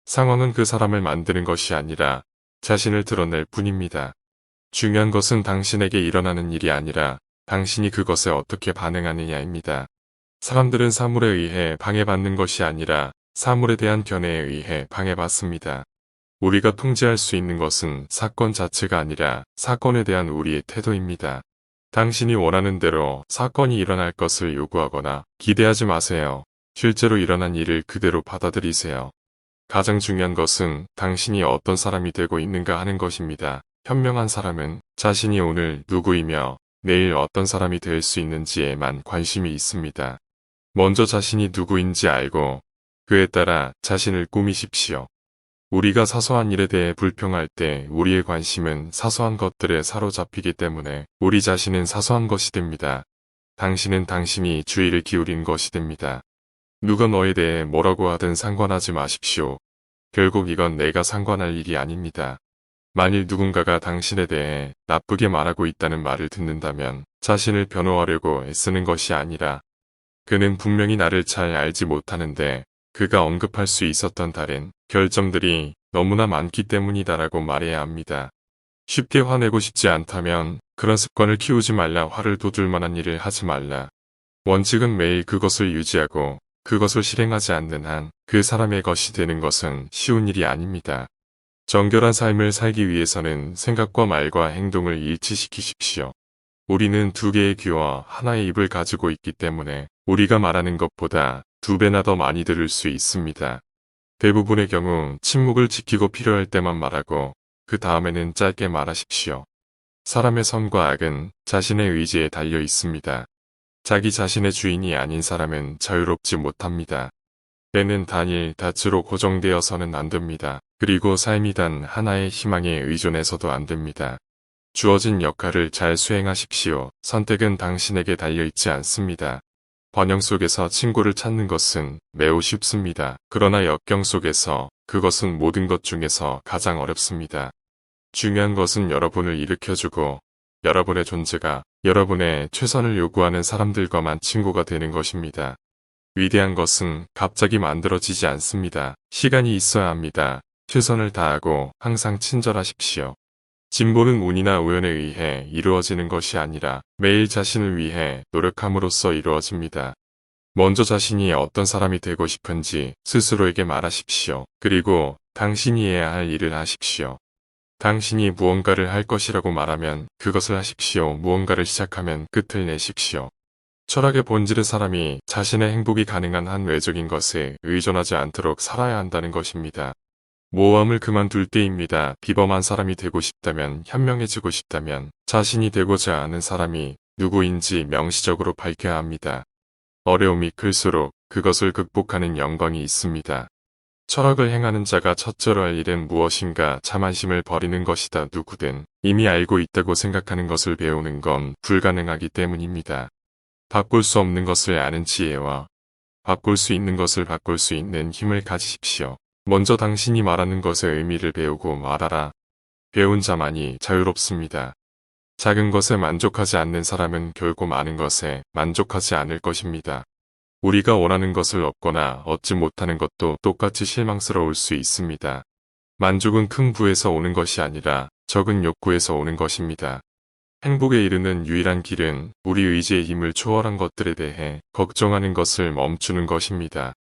상황은 그 사람을 만드는 것이 아니라 자신을 드러낼 뿐입니다. 중요한 것은 당신에게 일어나는 일이 아니라 당신이 그것에 어떻게 반응하느냐입니다. 사람들은 사물에 의해 방해받는 것이 아니라 사물에 대한 견해에 의해 방해받습니다. 우리가 통제할 수 있는 것은 사건 자체가 아니라 사건에 대한 우리의 태도입니다. 당신이 원하는 대로 사건이 일어날 것을 요구하거나 기대하지 마세요. 실제로 일어난 일을 그대로 받아들이세요. 가장 중요한 것은 당신이 어떤 사람이 되고 있는가 하는 것입니다. 현명한 사람은 자신이 오늘 누구이며 내일 어떤 사람이 될 수 있는지에만 관심이 있습니다. 먼저 자신이 누구인지 알고 그에 따라 자신을 꾸미십시오. 우리가 사소한 일에 대해 불평할 때 우리의 관심은 사소한 것들에 사로잡히기 때문에 우리 자신은 사소한 것이 됩니다. 당신은 당신이 주의를 기울인 것이 됩니다. 누가 너에 대해 뭐라고 하든 상관하지 마십시오. 결국 이건 내가 상관할 일이 아닙니다. 만일 누군가가 당신에 대해 나쁘게 말하고 있다는 말을 듣는다면 자신을 변호하려고 애쓰는 것이 아니라 그는 분명히 나를 잘 알지 못하는데 그가 언급할 수 있었던 다른 결점들이 너무나 많기 때문이다라고 말해야 합니다. 쉽게 화내고 싶지 않다면 그런 습관을 키우지 말라. 화를 돋울 만한 일을 하지 말라. 원칙은 매일 그것을 유지하고 그것을 실행하지 않는 한 그 사람의 것이 되는 것은 쉬운 일이 아닙니다. 정결한 삶을 살기 위해서는 생각과 말과 행동을 일치시키십시오. 우리는 두 개의 귀와 하나의 입을 가지고 있기 때문에 우리가 말하는 것보다 2배나 더 많이 들을 수 있습니다. 대부분의 경우 침묵을 지키고 필요할 때만 말하고 그 다음에는 짧게 말하십시오. 사람의 선과 악은 자신의 의지에 달려 있습니다. 자기 자신의 주인이 아닌 사람은 자유롭지 못합니다. 때는 단일 닻으로 고정되어서는 안 됩니다. 그리고 삶이 단 하나의 희망에 의존해서도 안 됩니다. 주어진 역할을 잘 수행하십시오. 선택은 당신에게 달려있지 않습니다. 번영 속에서 친구를 찾는 것은 매우 쉽습니다. 그러나 역경 속에서 그것은 모든 것 중에서 가장 어렵습니다. 중요한 것은 여러분을 일으켜주고 여러분의 존재가 여러분의 최선을 요구하는 사람들과만 친구가 되는 것입니다. 위대한 것은 갑자기 만들어지지 않습니다. 시간이 있어야 합니다. 최선을 다하고 항상 친절하십시오. 진보는 운이나 우연에 의해 이루어지는 것이 아니라 매일 자신을 위해 노력함으로써 이루어집니다. 먼저 자신이 어떤 사람이 되고 싶은지 스스로에게 말하십시오. 그리고 당신이 해야 할 일을 하십시오. 당신이 무언가를 할 것이라고 말하면 그것을 하십시오. 무언가를 시작하면 끝을 내십시오. 철학의 본질은 사람이 자신의 행복이 가능한 한 외적인 것에 의존하지 않도록 살아야 한다는 것입니다. 모험을 그만둘 때입니다. 비범한 사람이 되고 싶다면, 현명해지고 싶다면 자신이 되고자 하는 사람이 누구인지 명시적으로 밝혀야 합니다. 어려움이 클수록 그것을 극복하는 영광이 있습니다. 철학을 행하는 자가 첫째로 할 일은 무엇인가? 자만심을 버리는 것이다. 누구든 이미 알고 있다고 생각하는 것을 배우는 건 불가능하기 때문입니다. 바꿀 수 없는 것을 아는 지혜와 바꿀 수 있는 것을 바꿀 수 있는 힘을 가지십시오. 먼저 당신이 말하는 것의 의미를 배우고 말하라. 배운 자만이 자유롭습니다. 작은 것에 만족하지 않는 사람은 결국 많은 것에 만족하지 않을 것입니다. 우리가 원하는 것을 얻거나 얻지 못하는 것도 똑같이 실망스러울 수 있습니다. 만족은 큰 부에서 오는 것이 아니라 적은 욕구에서 오는 것입니다. 행복에 이르는 유일한 길은 우리 의지의 힘을 초월한 것들에 대해 걱정하는 것을 멈추는 것입니다.